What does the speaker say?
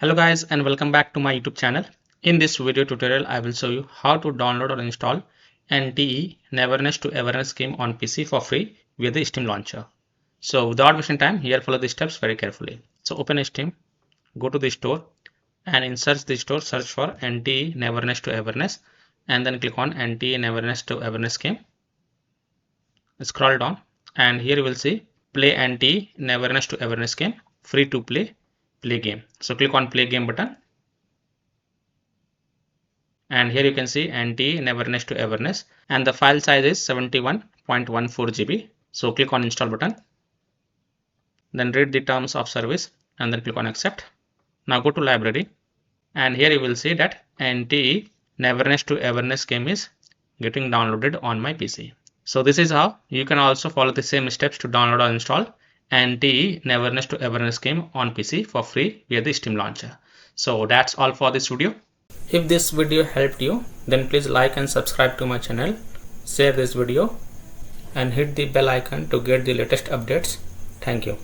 Hello guys and welcome back to my YouTube channel. In this video tutorial I will show you how to download or install NTE Neverness to Everness scheme on PC for free via the Steam launcher. So without wasting time, here follow the steps very carefully. So open Steam, go to the store and in search the store search for NTE Neverness to Everness and then click on NTE Neverness to Everness scheme. Scroll down and here you will see play NTE Neverness to Everness game, free to play game. So click on play game button and here you can see NTE Neverness to Everness and the file size is 71.14 GB. So click on install button, then read the terms of service and then click on accept. Now go to library and here you will see that NTE Neverness to Everness game is getting downloaded on my PC. So this is how you can also follow the same steps to download or install NTE Neverness to Everness game on PC for free via the Steam launcher. So that's all for this video. If this video helped you, then please like and subscribe to my channel, share this video and hit the bell icon to get the latest updates. Thank you.